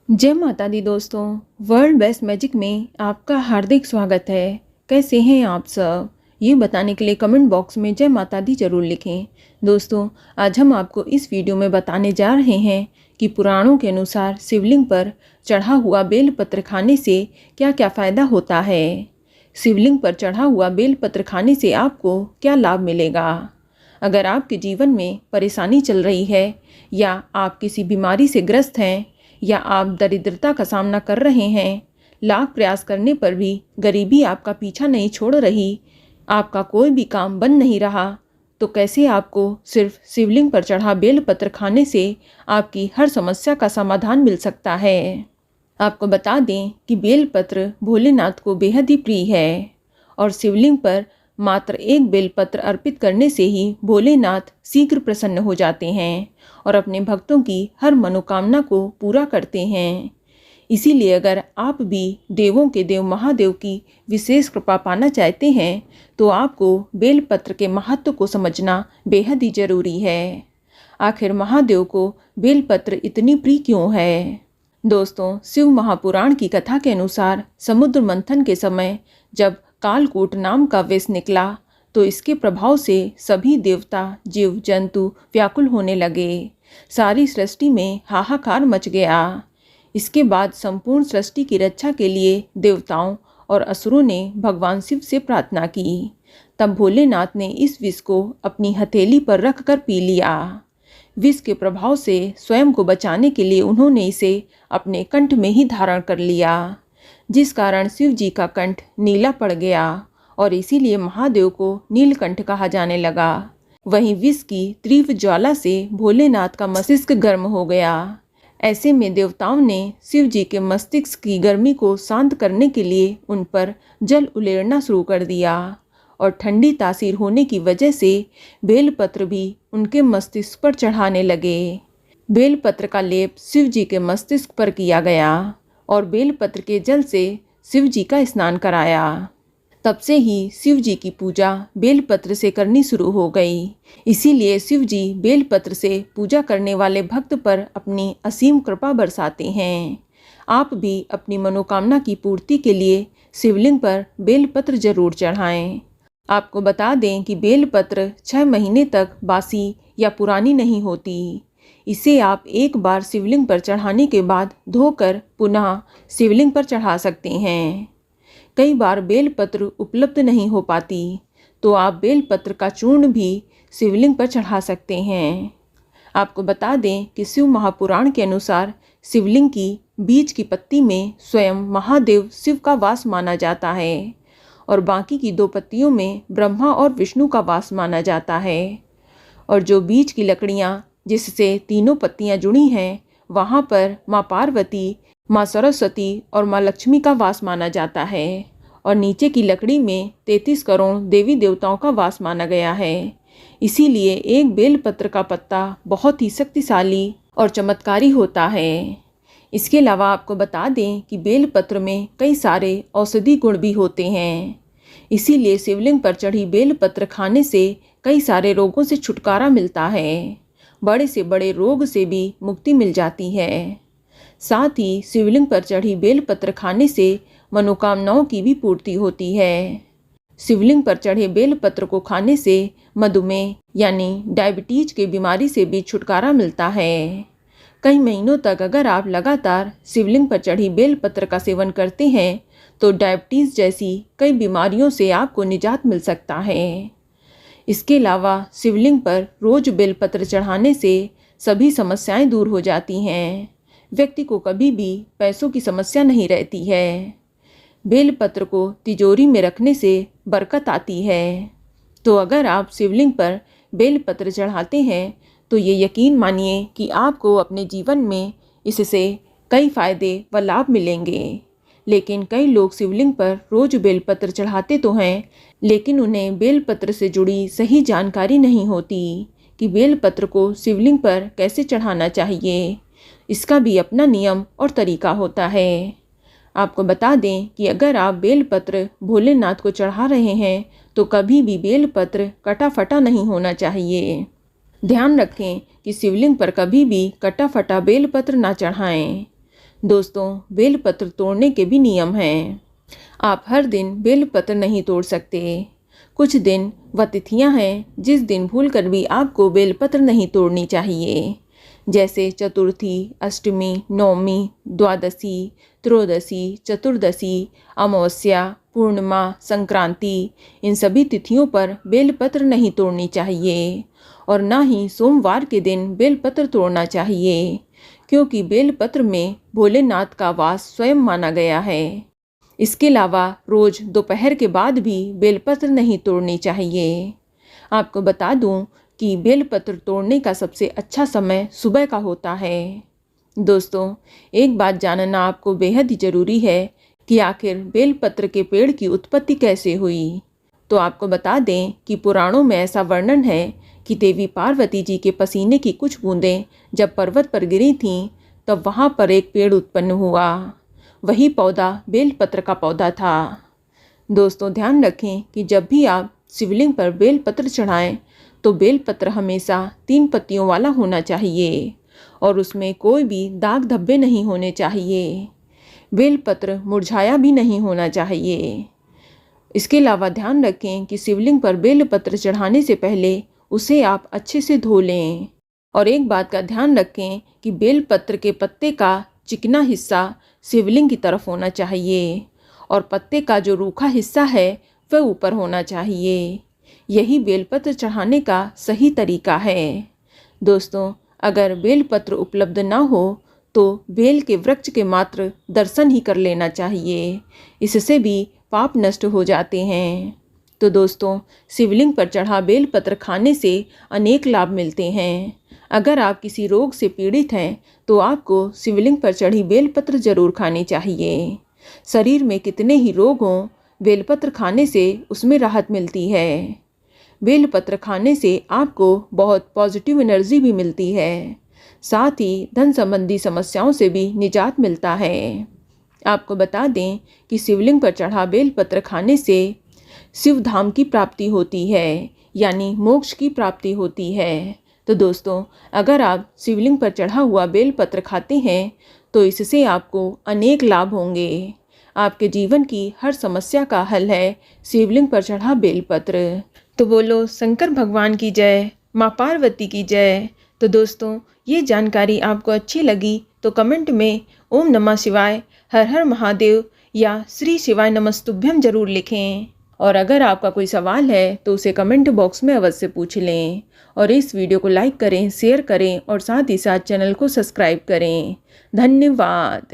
जय माता दी दोस्तों। वर्ल्ड बेस्ट मैजिक में आपका हार्दिक स्वागत है। कैसे हैं आप सब, ये बताने के लिए कमेंट बॉक्स में जय माता दी जरूर लिखें। दोस्तों, आज हम आपको इस वीडियो में बताने जा रहे हैं कि पुराणों के अनुसार शिवलिंग पर चढ़ा हुआ बेलपत्र खाने से क्या क्या फ़ायदा होता है। शिवलिंग पर चढ़ा हुआ बेलपत्र खाने से आपको क्या लाभ मिलेगा। अगर आपके जीवन में परेशानी चल रही है या आप किसी बीमारी से ग्रस्त हैं या आप दरिद्रता का सामना कर रहे हैं, लाख प्रयास करने पर भी गरीबी आपका पीछा नहीं छोड़ रही, आपका कोई भी काम बन नहीं रहा, तो कैसे आपको सिर्फ शिवलिंग पर चढ़ा बेलपत्र खाने से आपकी हर समस्या का समाधान मिल सकता है। आपको बता दें कि बेलपत्र भोलेनाथ को बेहद ही प्रिय है और शिवलिंग पर मात्र एक बेलपत्र अर्पित करने से ही भोलेनाथ शीघ्र प्रसन्न हो जाते हैं और अपने भक्तों की हर मनोकामना को पूरा करते हैं। इसीलिए अगर आप भी देवों के देव महादेव की विशेष कृपा पाना चाहते हैं तो आपको बेलपत्र के महत्व को समझना बेहद ही जरूरी है। आखिर महादेव को बेलपत्र इतनी प्रिय क्यों है। दोस्तों, शिव महापुराण की कथा के अनुसार समुद्र मंथन के समय जब कालकूट नाम का विष निकला तो इसके प्रभाव से सभी देवता जीव जंतु व्याकुल होने लगे। सारी सृष्टि में हाहाकार मच गया। इसके बाद संपूर्ण सृष्टि की रक्षा के लिए देवताओं और असुरों ने भगवान शिव से प्रार्थना की। तब भोलेनाथ ने इस विष को अपनी हथेली पर रखकर पी लिया। विष के प्रभाव से स्वयं को बचाने के लिए उन्होंने इसे अपने कंठ में ही धारण कर लिया, जिस कारण शिव जी का कंठ नीला पड़ गया और इसीलिए महादेव को नीलकंठ कहा जाने लगा। वहीं विष की तीव्र ज्वाला से भोलेनाथ का मस्तिष्क गर्म हो गया। ऐसे में देवताओं ने शिव जी के मस्तिष्क की गर्मी को शांत करने के लिए उन पर जल उलेरना शुरू कर दिया और ठंडी तासीर होने की वजह से बेलपत्र भी उनके मस्तिष्क पर चढ़ाने लगे। बेलपत्र का लेप शिव जी के मस्तिष्क पर किया गया और बेलपत्र के जल से शिव जी का स्नान कराया। तब से ही शिव जी की पूजा बेलपत्र से करनी शुरू हो गई। इसीलिए शिव जी बेलपत्र से पूजा करने वाले भक्त पर अपनी असीम कृपा बरसाते हैं। आप भी अपनी मनोकामना की पूर्ति के लिए शिवलिंग पर बेलपत्र जरूर चढ़ाएं। आपको बता दें कि बेलपत्र 6 महीने तक बासी या पुरानी नहीं होती। इसे आप एक बार शिवलिंग पर चढ़ाने के बाद धोकर पुनः शिवलिंग पर चढ़ा सकते हैं। कई बार बेलपत्र उपलब्ध नहीं हो पाती तो आप बेलपत्र का चूर्ण भी शिवलिंग पर चढ़ा सकते हैं। आपको बता दें कि शिव महापुराण के अनुसार शिवलिंग की बीच की पत्ती में स्वयं महादेव शिव का वास माना जाता है और बाकी की 2 पत्तियों में ब्रह्मा और विष्णु का वास माना जाता है। और जो बीच की लकड़ियाँ जिससे तीनों पत्तियां जुड़ी हैं, वहाँ पर माँ पार्वती, माँ सरस्वती और माँ लक्ष्मी का वास माना जाता है और नीचे की लकड़ी में 33 करोड़ देवी देवताओं का वास माना गया है। इसीलिए एक बेलपत्र का पत्ता बहुत ही शक्तिशाली और चमत्कारी होता है। इसके अलावा आपको बता दें कि बेलपत्र में कई सारे औषधि गुण भी होते हैं। इसीलिए शिवलिंग पर चढ़ी बेलपत्र खाने से कई सारे रोगों से छुटकारा मिलता है। बड़े से बड़े रोग से भी मुक्ति मिल जाती है। साथ ही शिवलिंग पर चढ़ी बेलपत्र खाने से मनोकामनाओं की भी पूर्ति होती है। शिवलिंग पर चढ़े बेलपत्र को खाने से मधुमेह यानी डायबिटीज की बीमारी से भी छुटकारा मिलता है। कई महीनों तक अगर आप लगातार शिवलिंग पर चढ़ी बेलपत्र का सेवन करते हैं तो डायबिटीज जैसी कई बीमारियों से आपको निजात मिल सकता है। इसके अलावा शिवलिंग पर रोज बेलपत्र चढ़ाने से सभी समस्याएं दूर हो जाती हैं। व्यक्ति को कभी भी पैसों की समस्या नहीं रहती है। बेलपत्र को तिजोरी में रखने से बरकत आती है। तो अगर आप शिवलिंग पर बेलपत्र चढ़ाते हैं तो ये यकीन मानिए कि आपको अपने जीवन में इससे कई फायदे व लाभ मिलेंगे। लेकिन कई लोग शिवलिंग पर रोज बेलपत्र चढ़ाते तो हैं, लेकिन उन्हें बेलपत्र से जुड़ी सही जानकारी नहीं होती कि बेलपत्र को शिवलिंग पर कैसे चढ़ाना चाहिए। इसका भी अपना नियम और तरीका होता है। आपको बता दें कि अगर आप बेलपत्र भोलेनाथ को चढ़ा रहे हैं तो कभी भी बेलपत्र कटा फटा नहीं होना चाहिए। ध्यान रखें कि शिवलिंग पर कभी भी कटा फटा बेलपत्र ना चढ़ाएं। दोस्तों, बेलपत्र तोड़ने के भी नियम हैं। आप हर दिन बेलपत्र नहीं तोड़ सकते। कुछ दिन व तिथियां हैं जिस दिन भूलकर भी आपको बेलपत्र नहीं तोड़नी चाहिए, जैसे चतुर्थी, अष्टमी, नवमी, द्वादशी, त्रयोदशी, चतुर्दशी, अमावस्या, पूर्णिमा, संक्रांति। इन सभी तिथियों पर बेलपत्र नहीं तोड़नी चाहिए और ना ही सोमवार के दिन बेलपत्र तोड़ना चाहिए, क्योंकि बेलपत्र में भोलेनाथ का वास स्वयं माना गया है। इसके अलावा रोज दोपहर के बाद भी बेलपत्र नहीं तोड़नी चाहिए। आपको बता दूं कि बेलपत्र तोड़ने का सबसे अच्छा समय सुबह का होता है। दोस्तों, एक बात जानना आपको बेहद ही ज़रूरी है कि आखिर बेलपत्र के पेड़ की उत्पत्ति कैसे हुई। तो आपको बता दें कि पुराणों में ऐसा वर्णन है कि देवी पार्वती जी के पसीने की कुछ बूंदें जब पर्वत पर गिरी थीं, तब वहाँ पर एक पेड़ उत्पन्न हुआ। वही पौधा बेलपत्र का पौधा था। दोस्तों, ध्यान रखें कि जब भी आप शिवलिंग पर बेलपत्र चढ़ाएं तो बेलपत्र हमेशा 3 पत्तियों वाला होना चाहिए और उसमें कोई भी दाग धब्बे नहीं होने चाहिए। बेलपत्र मुरझाया भी नहीं होना चाहिए। इसके अलावा ध्यान रखें कि शिवलिंग पर बेलपत्र चढ़ाने से पहले उसे आप अच्छे से धो लें। और एक बात का ध्यान रखें कि बेलपत्र के पत्ते का चिकना हिस्सा शिवलिंग की तरफ होना चाहिए और पत्ते का जो रूखा हिस्सा है वह ऊपर होना चाहिए। यही बेलपत्र चढ़ाने का सही तरीका है। दोस्तों, अगर बेलपत्र उपलब्ध ना हो तो बेल के वृक्ष के मात्र दर्शन ही कर लेना चाहिए। इससे भी पाप नष्ट हो जाते हैं। तो दोस्तों, शिवलिंग पर चढ़ा बेलपत्र खाने से अनेक लाभ मिलते हैं। अगर आप किसी रोग से पीड़ित हैं तो आपको शिवलिंग पर चढ़ी बेलपत्र जरूर खानी चाहिए। शरीर में कितने ही रोग हों, बेलपत्र खाने से उसमें राहत मिलती है। बेलपत्र खाने से आपको बहुत पॉजिटिव एनर्जी भी मिलती है। साथ ही धन संबंधी समस्याओं से भी निजात मिलता है। आपको बता दें कि शिवलिंग पर चढ़ा बेलपत्र खाने से शिव धाम की प्राप्ति होती है, यानी मोक्ष की प्राप्ति होती है। तो दोस्तों, अगर आप शिवलिंग पर चढ़ा हुआ बेलपत्र खाते हैं तो इससे आपको अनेक लाभ होंगे। आपके जीवन की हर समस्या का हल है शिवलिंग पर चढ़ा बेलपत्र। तो बोलो शंकर भगवान की जय, माँ पार्वती की जय। तो दोस्तों, ये जानकारी आपको अच्छी लगी तो कमेंट में ओम नमः शिवाय, हर हर महादेव या श्री शिवाय नमस्तुभ्यम जरूर लिखें। और अगर आपका कोई सवाल है तो उसे कमेंट बॉक्स में अवश्य पूछ लें। और इस वीडियो को लाइक करें, शेयर करें और साथ ही साथ चैनल को सब्सक्राइब करें। धन्यवाद।